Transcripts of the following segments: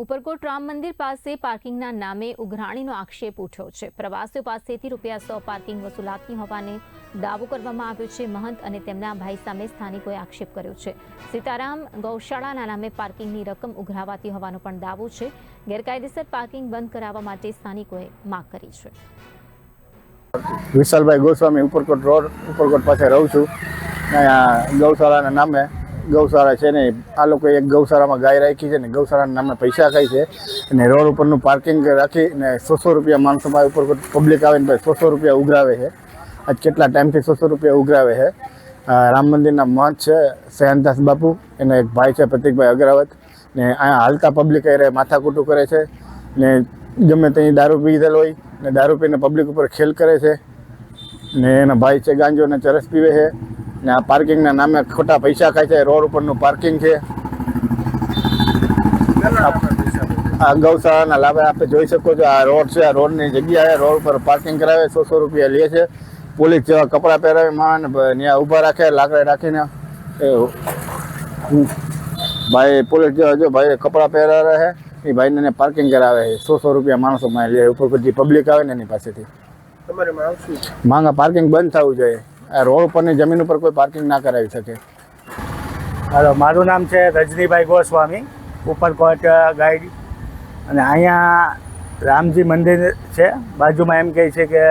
ઉપરકોટ રામ મંદિર પાસે પાર્કિંગના નામે ઉઘરાણીનો આક્ષેપ ઉઠ્યો છે। પ્રવાસીઓ પાસેથી ₹100 પાર્કિંગ વસૂલાતી હોવાનો દાવો કરવામાં આવ્યો છે। મહંત અને તેમના ભાઈ સામે સ્થાનિકોએ આક્ષેપ કર્યો છે। સીતારામ ગૌશાળાના નામે પાર્કિંગની રકમ ઉઘરાવાતી હોવાનો પણ દાવો છે। ગેરકાયદેસર પાર્કિંગ બંધ કરાવવા માટે સ્થાનિકોએ માંગ કરી છે। વિશાલભાઈ ગોસ્વામી ઉપરકોટ રોડ ઉપરકોટ પાસે રહું છું। ગૌશાળાના નામે ગૌશાળા છે ને આ લોકો એક ગૌશાળામાં ગાય રાખી છે ને ગૌશાળાના નામે પૈસા ખાય છે અને રોડ ઉપરનું પાર્કિંગ રાખી ને 100 રૂપિયા માણસોમાં ઉપરકોટ પબ્લિક આવે ને ભાઈ 100 રૂપિયા ઉઘરાવે છે। આજ કેટલા ટાઈમથી 100 રૂપિયા ઉઘરાવે છે। રામ મંદિરના મહંત છે સહનદાસ બાપુ, એનો એક ભાઈ છે પ્રતિકભાઈ અગ્રવત ને અહીંયા હાલતા પબ્લિક એ માથાકૂટું કરે છે ને ગમે ત્યાં દારૂ પીધેલ હોય ને દારૂ પીને પબ્લિક ઉપર ખેલ કરે છે ને એના ભાઈ છે ગાંજો ને ચરસ પીવે છે ને આ પાર્કિંગના નામે ખોટા પૈસા ખાય છે। રોડ ઉપરનું પાર્કિંગ છે। આ ગૌશાળાના લાભે આપણે જોઈ શકો છો। આ રોડ છે, આ રોડની જગ્યાએ રોડ ઉપર પાર્કિંગ કરાવે 100 રૂપિયા લે છે। પોલીસ જેવા કપડાં પહેરાવે માણસ ત્યાં ઊભા રાખે લાકડે રાખીને ભાઈ પોલીસ જેવા જો ભાઈ કપડાં પહેરાવે છે એ ભાઈને પાર્કિંગ કરાવે છે 100 રૂપિયા માણસોમાં લે ઉપર જે પબ્લિક આવે ને એની પાસેથી। તમારી માંગ શું છે? માંગ પાર્કિંગ બંધ થવું જોઈએ। આ રોડ ઉપરની જમીન ઉપર કોઈ પાર્કિંગ ના કરાવી શકે। હાલો, મારું નામ છે રજનીભાઈ ગોસ્વામી, ઉપરકોટ ગાઈડ। અને અહીંયા રામજી મંદિર છે, બાજુમાં એમ કહે છે કે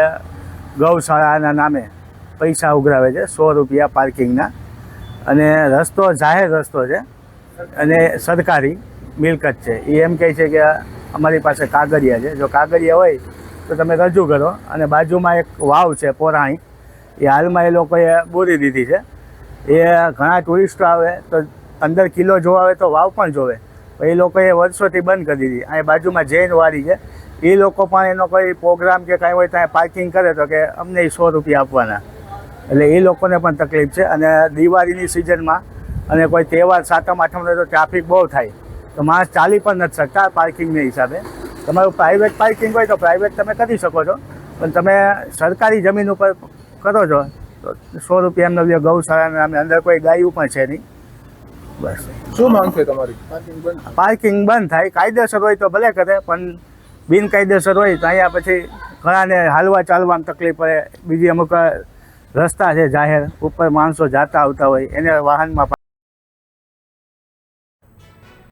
ગૌશાળાના નામે પૈસા ઉઘરાવે છે 100 રૂપિયા પાર્કિંગના। અને રસ્તો જાહેર રસ્તો છે અને સરકારી મિલકત છે। એ એમ કહે છે કે અમારી પાસે કાગળિયા છે, જો કાગળિયા હોય તો તમે રજૂ કરો। અને બાજુમાં એક વાવ છે પૌરાણિક, એ હાલમાં એ લોકોએ બોરી દીધી છે। એ ઘણા ટુરિસ્ટો આવે તો અંદર કિલ્લો જોવા આવે તો વાવ પણ જોવે, પણ એ લોકોએ વર્ષોથી બંધ કરી દીધી। અહીં બાજુમાં જૈન વાડી છે, એ લોકો પણ એનો કોઈ પ્રોગ્રામ કે કાંઈ હોય ત્યાં પાર્કિંગ કરે તો કે અમને 100 રૂપિયા આપવાના, એટલે એ લોકોને પણ તકલીફ છે। અને દિવાળીની સિઝનમાં અને કોઈ તહેવાર સાતમ આઠમને તો ટ્રાફિક બહુ થાય તો માણસ ચાલી પણ નથી શકતા પાર્કિંગના હિસાબે। તમારું પ્રાઇવેટ પાર્કિંગ હોય તો પ્રાઇવેટ તમે કરી શકો છો, પણ તમે સરકારી જમીન ઉપર કરો છો તો 100 રૂપિયા એમનો ગૌશાળાના નામે અંદર કોઈ ગાયું પણ છે નહીં। બસ શું માંગ છે તમારી? પાર્કિંગ બંધ થાય, કાયદેસર હોય તો ભલે કરે, પણ બિનકાયદેસર હોય તો અહીંયા પછી ઘણાને હાલવા ચાલવામાં તકલીફ પડે। બીજી અમુક રસ્તા છે જાહેર ઉપર માણસો જાતા આવતા હોય એને વાહનમાં